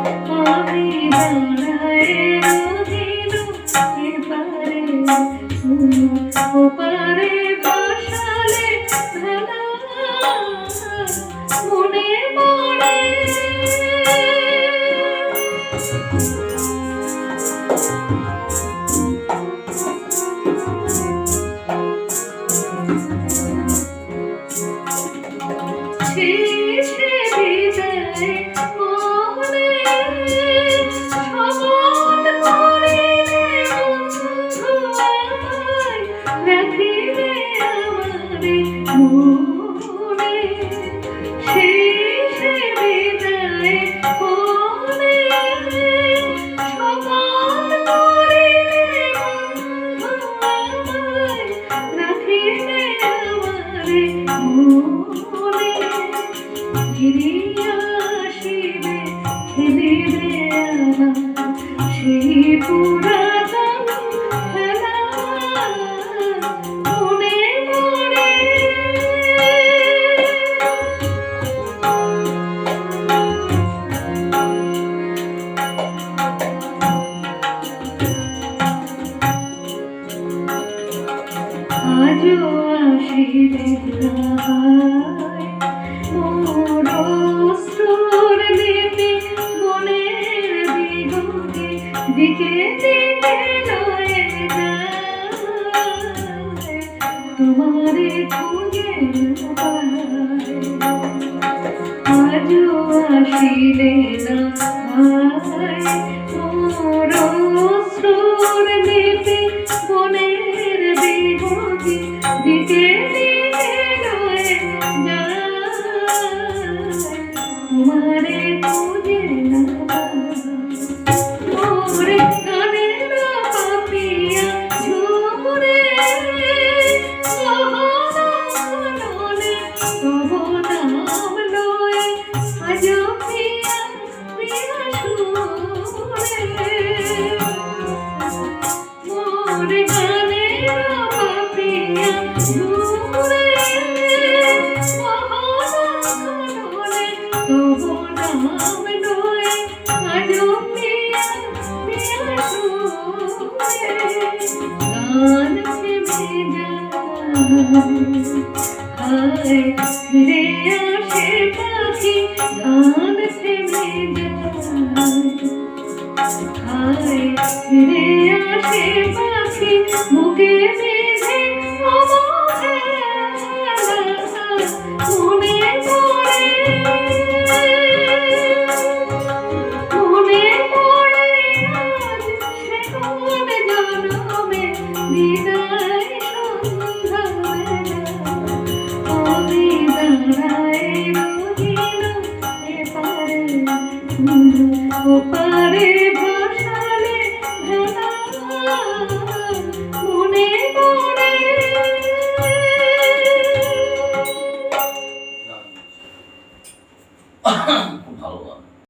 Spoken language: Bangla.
আমি দাঁড়ায় রহিল এপারে ওপারে বসালে ভেলা মনে পড়ে শেষে বিদায় মনে শপথ করিলে বন্ধু আমায় রাখিবে আমারে মনে শেষে বিদায় মনে শপথ করিলে বন্ধু আমায় রাখিবে আমারে মনে ফিরিয়া আসিবে খেলিবে আবার সেই পুরাতন খেলা মনে পড়ে আজও আসিবে মোর অশ্রুর লিপি বনের দিগন্তে দিকে দিকে লয়ে যায় তোমারে খুঁজে আজও আসিলে না ভাই মোর অশ্রুর লিপি বনের দিগন্তে দিকে দিকে লয়ে তোমারে খুঁজে না মোরে কানের পাপিয়া ঝুরে গহনে তব নাম লয়ে আজ প্রিয়া প্রিয়া সুরে মোরে কানের পাপিয়া ঝুরে তব নাম লয়ে আজ প্রিয়া প্রিয়া সুরে গান থেমে যায় ফিরে আসে পাখি গান থেমে যায় ফিরে আসে পাখি বুকে বেঁধে অবহেলা মনে পড়ে মনে পড়ে আজ সে কোন জনমে